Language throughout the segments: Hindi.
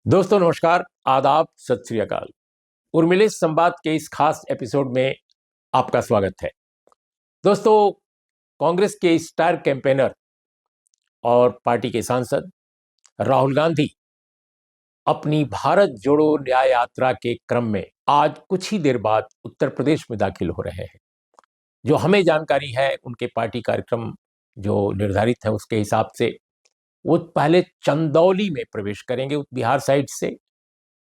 दोस्तों नमस्कार, आदाब, सत श्री अकाल। उर्मिले संवाद के इस खास एपिसोड में आपका स्वागत है। दोस्तों, कांग्रेस के स्टार कैंपेनर और पार्टी के सांसद राहुल गांधी अपनी भारत जोड़ो न्याय यात्रा के क्रम में आज कुछ ही देर बाद उत्तर प्रदेश में दाखिल हो रहे हैं। जो हमें जानकारी है, उनके पार्टी कार्यक्रम जो निर्धारित है उसके हिसाब से वो पहले चंदौली में प्रवेश करेंगे, बिहार साइड से।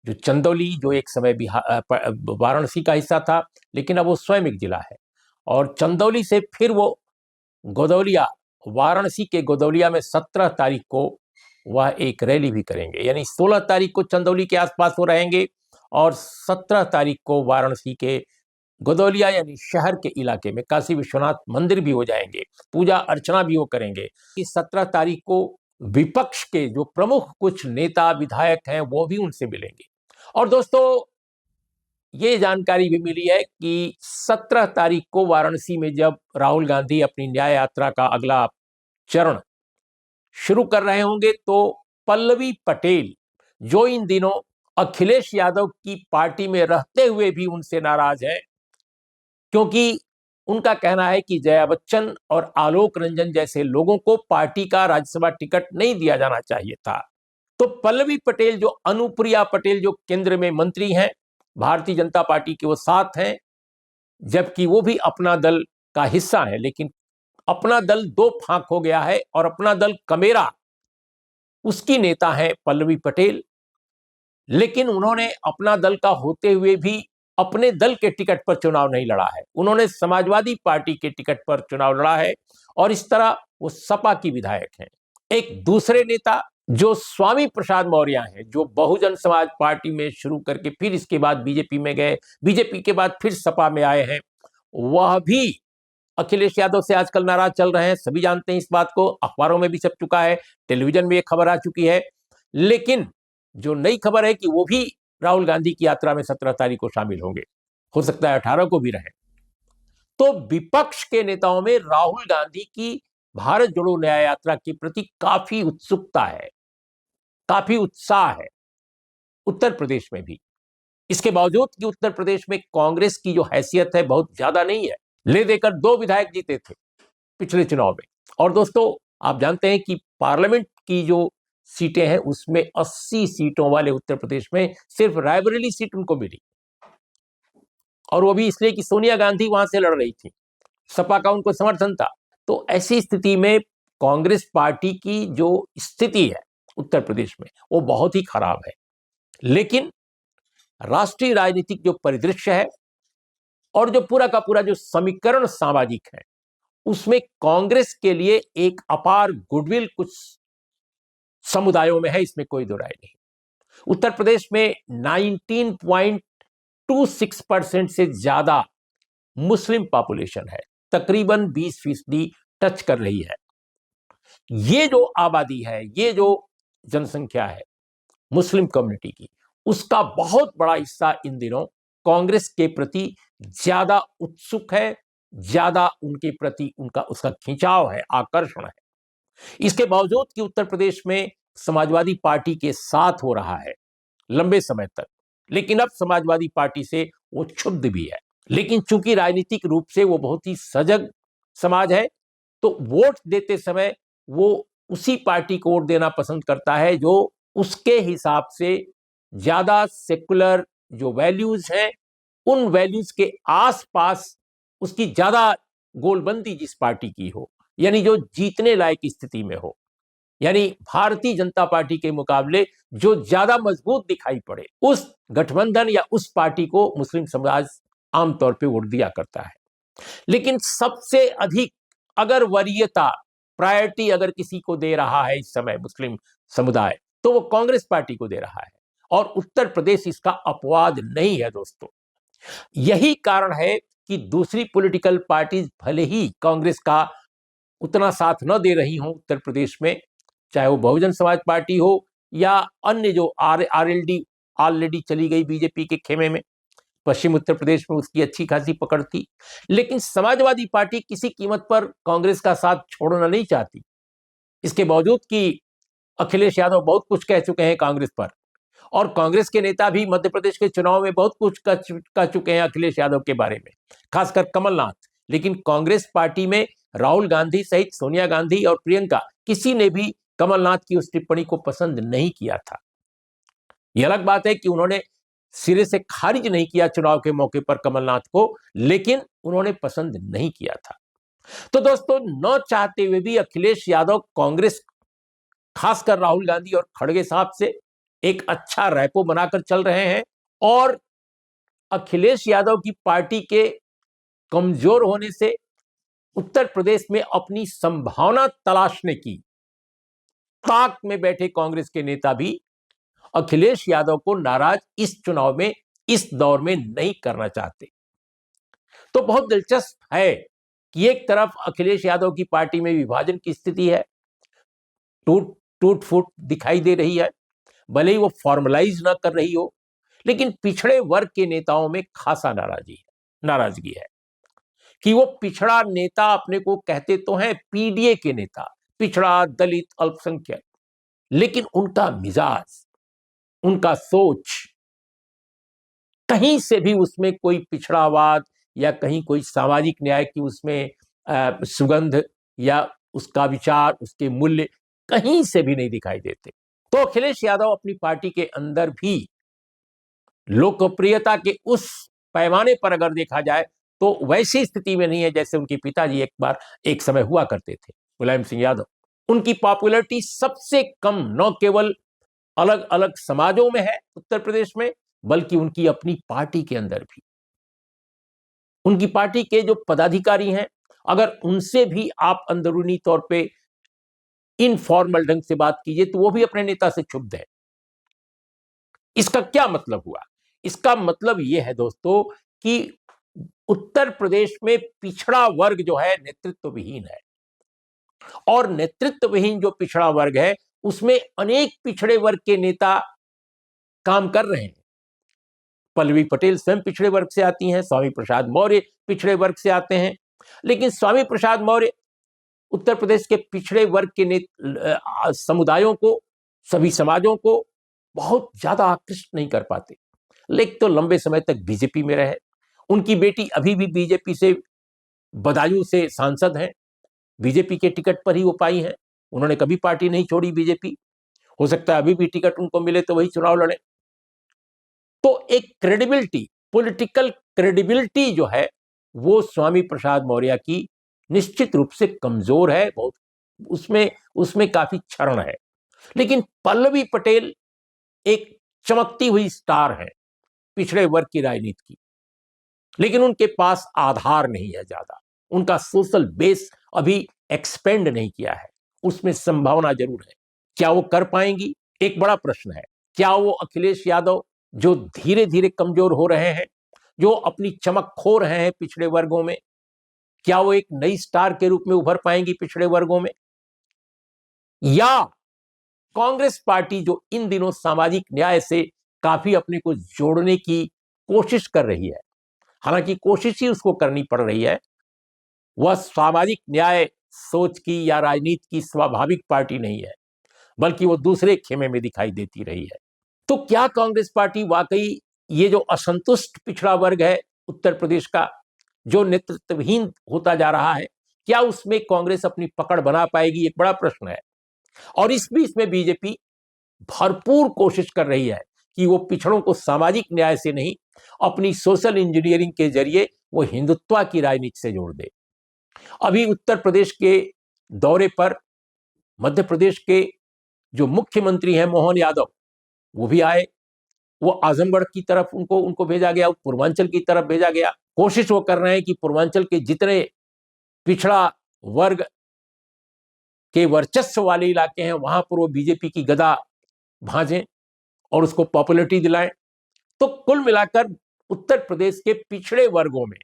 जो चंदौली जो एक समय वाराणसी का हिस्सा था, लेकिन अब वो स्वयं एक जिला है। और चंदौली से फिर वो गोदौलिया, वाराणसी के गोदौलिया में 17 तारीख को वह एक रैली भी करेंगे। यानी 16 तारीख को चंदौली के आसपास वो रहेंगे और 17 तारीख को वाराणसी के गोदौलिया यानी शहर के इलाके में काशी विश्वनाथ मंदिर भी हो जाएंगे, पूजा अर्चना भी वो करेंगे। इस 17 तारीख को विपक्ष के जो प्रमुख कुछ नेता विधायक हैं वो भी उनसे मिलेंगे। और दोस्तों, ये जानकारी भी मिली है कि 17 तारीख को वाराणसी में जब राहुल गांधी अपनी न्याय यात्रा का अगला चरण शुरू कर रहे होंगे, तो पल्लवी पटेल, जो इन दिनों अखिलेश यादव की पार्टी में रहते हुए भी उनसे नाराज है, क्योंकि उनका कहना है कि जया बच्चन और आलोक रंजन जैसे लोगों को पार्टी का राज्यसभा टिकट नहीं दिया जाना चाहिए था। तो पल्लवी पटेल, जो अनुप्रिया पटेल जो केंद्र में मंत्री हैं, भारतीय जनता पार्टी के वो साथ हैं, जबकि वो भी अपना दल का हिस्सा है, लेकिन अपना दल दो फांक हो गया है और अपना दल कमेरा उसकी नेता है पल्लवी पटेल। लेकिन उन्होंने अपना दल का होते हुए भी अपने दल के टिकट पर चुनाव नहीं लड़ा है, उन्होंने समाजवादी पार्टी के टिकट पर चुनाव लड़ा है और इस तरह वो सपा की विधायक हैं। एक दूसरे नेता जो स्वामी प्रसाद मौर्य हैं, जो बहुजन समाज पार्टी में शुरू करके फिर इसके बाद बीजेपी में गए, बीजेपी के बाद फिर सपा में आए हैं, वह भी अखिलेश यादव से आजकल नाराज चल रहे हैं। सभी जानते हैं इस बात को, अखबारों में भी छप चुका है, टेलीविजन में एक खबर आ चुकी है। लेकिन जो नई खबर है कि वो भी राहुल गांधी की यात्रा में 17 तारीख को शामिल होंगे, हो सकता है 18 को भी रहे। तो विपक्ष के नेताओं में राहुल गांधी की भारत जोड़ो न्याय यात्रा के प्रति काफी उत्सुकता है, काफी उत्साह है, उत्तर प्रदेश में भी। इसके बावजूद कि उत्तर प्रदेश में कांग्रेस की जो हैसियत है बहुत ज्यादा नहीं है, ले देकर 2 विधायक जीते थे पिछले चुनाव में। और दोस्तों, आप जानते हैं कि पार्लियामेंट की जो सीटें हैं उसमें 80 सीटों वाले उत्तर प्रदेश में सिर्फ रायबरेली सीट उनको मिली, और वो भी इसलिए कि सोनिया गांधी वहां से लड़ रही थी, सपा का उनको समर्थन था। तो ऐसी स्थिति में कांग्रेस पार्टी की जो स्थिति है उत्तर प्रदेश में वो बहुत ही खराब है। लेकिन राष्ट्रीय राजनीतिक जो परिदृश्य है और जो पूरा का पूरा जो समीकरण सामाजिक है, उसमें कांग्रेस के लिए एक अपार गुडविल कुछ समुदायों में है, इसमें कोई दो राय नहीं। उत्तर प्रदेश में 19.26% से ज्यादा मुस्लिम पॉपुलेशन है, तकरीबन 20% टच कर रही है। ये जो आबादी है, ये जो जनसंख्या है मुस्लिम कम्युनिटी की, उसका बहुत बड़ा हिस्सा इन दिनों कांग्रेस के प्रति ज्यादा उत्सुक है, ज्यादा उनके प्रति उनका उसका खिंचाव है, आकर्षण है। इसके बावजूद कि उत्तर प्रदेश में समाजवादी पार्टी के साथ हो रहा है लंबे समय तक, लेकिन अब समाजवादी पार्टी से वो क्षुब्ध भी है। लेकिन चूंकि राजनीतिक रूप से वो बहुत ही सजग समाज है, तो वोट देते समय वो उसी पार्टी को वोट देना पसंद करता है जो उसके हिसाब से ज्यादा सेकुलर जो वैल्यूज हैं, उन वैल्यूज के आसपास उसकी ज्यादा गोलबंदी जिस पार्टी की हो, यानी जो जीतने लायक स्थिति में हो, यानी भारतीय जनता पार्टी के मुकाबले जो ज्यादा मजबूत दिखाई पड़े, उस गठबंधन या उस पार्टी को मुस्लिम समाज आमतौर पर वोट दिया करता है। लेकिन सबसे अधिक अगर वरीयता, प्रायोरिटी अगर किसी को दे रहा है इस समय मुस्लिम समुदाय, तो वो कांग्रेस पार्टी को दे रहा है, और उत्तर प्रदेश इसका अपवाद नहीं है दोस्तों। यही कारण है कि दूसरी पॉलिटिकल पार्टीज भले ही कांग्रेस का उतना साथ न दे रही हों उत्तर प्रदेश में, चाहे वो बहुजन समाज पार्टी हो या अन्य जो आरएलडी ऑलरेडी चली गई बीजेपी के खेमे में, पश्चिम उत्तर प्रदेश में उसकी अच्छी खासी पकड़ थी। लेकिन समाजवादी पार्टी किसी कीमत पर कांग्रेस का साथ छोड़ना नहीं चाहती, इसके बावजूद कि अखिलेश यादव बहुत कुछ कह चुके हैं कांग्रेस पर, और कांग्रेस के नेता भी मध्य प्रदेश के चुनाव में बहुत कुछ कह चुके हैं अखिलेश यादव के बारे में, खासकर कमलनाथ। लेकिन कांग्रेस पार्टी में राहुल गांधी सहित सोनिया गांधी और प्रियंका, किसी ने भी कमलनाथ की उस टिप्पणी को पसंद नहीं किया था। यह अलग बात है कि उन्होंने सिरे से खारिज नहीं किया चुनाव के मौके पर कमलनाथ को, लेकिन उन्होंने पसंद नहीं किया था। तो दोस्तों, न चाहते हुए भी अखिलेश यादव कांग्रेस, खासकर राहुल गांधी और खड़गे साहब से एक अच्छा रैपो बनाकर चल रहे हैं, और अखिलेश यादव की पार्टी के कमजोर होने से उत्तर प्रदेश में अपनी संभावना तलाशने की ताक में बैठे कांग्रेस के नेता भी अखिलेश यादव को नाराज इस चुनाव में, इस दौर में नहीं करना चाहते। तो बहुत दिलचस्प है कि एक तरफ अखिलेश यादव की पार्टी में विभाजन की स्थिति है, टूट फूट दिखाई दे रही है, भले ही वो फॉर्मलाइज ना कर रही हो, लेकिन पिछड़े वर्ग के नेताओं में खासा नाराजगी है कि वो पिछड़ा नेता अपने को कहते तो हैं पीडीए के नेता, पिछड़ा, दलित, अल्पसंख्यक, लेकिन उनका मिजाज, उनका सोच, कहीं से भी उसमें कोई पिछड़ावाद या कहीं कोई सामाजिक न्याय की उसमें सुगंध या उसका विचार, उसके मूल्य कहीं से भी नहीं दिखाई देते। तो अखिलेश यादव अपनी पार्टी के अंदर भी लोकप्रियता के उस पैमाने पर अगर देखा जाए तो वैसी स्थिति में नहीं है जैसे उनके पिताजी एक समय हुआ करते थे, मुलायम सिंह यादव। उनकी पॉपुलैरिटी सबसे कम न केवल अलग अलग समाजों में है उत्तर प्रदेश में, बल्कि उनकी अपनी पार्टी के अंदर भी। उनकी पार्टी के जो पदाधिकारी हैं, अगर उनसे भी आप अंदरूनी तौर पे इनफॉर्मल ढंग से बात कीजिए तो वो भी अपने नेता से क्षुब्ध है। इसका क्या मतलब हुआ? इसका मतलब यह है दोस्तों कि उत्तर प्रदेश में पिछड़ा वर्ग जो है नेतृत्व विहीन है, और नेतृत्व विहीन जो पिछड़ा वर्ग है उसमें अनेक पिछड़े वर्ग के नेता काम कर रहे हैं। पल्लवी पटेल स्वयं पिछड़े वर्ग से आती हैं, स्वामी प्रसाद मौर्य पिछड़े वर्ग से आते हैं, लेकिन स्वामी प्रसाद मौर्य उत्तर प्रदेश के पिछड़े वर्ग के समुदायों को, सभी समाजों को बहुत ज्यादा आकृष्ट नहीं कर पाते। लेकिन तो लंबे समय तक बीजेपी में रहे, उनकी बेटी अभी भी बीजेपी से बदायूं से सांसद हैं, बीजेपी के टिकट पर ही वो पाई हैं, उन्होंने कभी पार्टी नहीं छोड़ी बीजेपी। हो सकता है अभी भी टिकट उनको मिले तो वही चुनाव लड़े। तो एक क्रेडिबिलिटी, पॉलिटिकल क्रेडिबिलिटी जो है वो स्वामी प्रसाद मौर्य की निश्चित रूप से कमजोर है, बहुत उसमें काफी क्षरण है। लेकिन पल्लवी पटेल एक चमकती हुई स्टार है पिछड़े वर्ग की राजनीति की, लेकिन उनके पास आधार नहीं है ज्यादा, उनका सोशल बेस अभी एक्सपेंड नहीं किया है, उसमें संभावना जरूर है। क्या वो कर पाएंगी? एक बड़ा प्रश्न है। क्या वो अखिलेश यादव जो धीरे धीरे कमजोर हो रहे हैं, जो अपनी चमक खो रहे हैं पिछड़े वर्गों में, क्या वो एक नई स्टार के रूप में उभर पाएंगी पिछड़े वर्गों में? या कांग्रेस पार्टी जो इन दिनों सामाजिक न्याय से काफी अपने को जोड़ने की कोशिश कर रही है, हालांकि कोशिश ही उसको करनी पड़ रही है, वह सामाजिक न्याय सोच की या राजनीति की स्वाभाविक पार्टी नहीं है, बल्कि वो दूसरे खेमे में दिखाई देती रही है। तो क्या कांग्रेस पार्टी वाकई ये जो असंतुष्ट पिछड़ा वर्ग है उत्तर प्रदेश का, जो नेतृत्वहीन होता जा रहा है, क्या उसमें कांग्रेस अपनी पकड़ बना पाएगी? एक बड़ा प्रश्न है। और इस बीच में बीजेपी भरपूर कोशिश कर रही है कि वो पिछड़ों को सामाजिक न्याय से नहीं, अपनी सोशल इंजीनियरिंग के जरिए वो हिंदुत्व की राजनीति से जोड़ दे। अभी उत्तर प्रदेश के दौरे पर मध्य प्रदेश के जो मुख्यमंत्री हैं मोहन यादव, वो भी आए। वो आजमगढ़ की तरफ उनको भेजा गया, पूर्वांचल की तरफ भेजा गया। कोशिश वो कर रहे हैं कि पूर्वांचल के जितने पिछड़ा वर्ग के वर्चस्व वाले इलाके हैं वहां पर वो बीजेपी की गदा भांजें और उसको पॉपुलैरिटी दिलाएं। तो कुल मिलाकर उत्तर प्रदेश के पिछड़े वर्गों में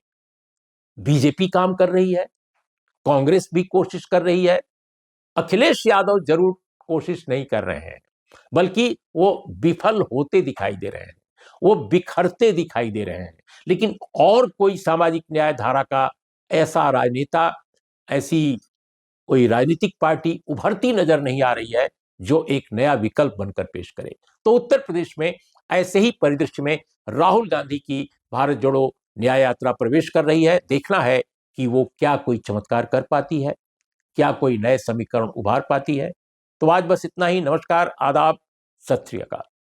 बीजेपी काम कर रही है, कांग्रेस भी कोशिश कर रही है, अखिलेश यादव जरूर कोशिश नहीं कर रहे हैं, बल्कि वो विफल होते दिखाई दे रहे हैं, वो बिखरते दिखाई दे रहे हैं। लेकिन और कोई सामाजिक न्याय धारा का ऐसा राजनेता, ऐसी कोई राजनीतिक पार्टी उभरती नजर नहीं आ रही है जो एक नया विकल्प बनकर पेश करे। तो उत्तर प्रदेश में ऐसे ही परिदृश्य में राहुल गांधी की भारत जोड़ो न्याय यात्रा प्रवेश कर रही है। देखना है कि वो क्या कोई चमत्कार कर पाती है, क्या कोई नए समीकरण उभार पाती है। तो आज बस इतना ही। नमस्कार, आदाब, सत श्री अकाल।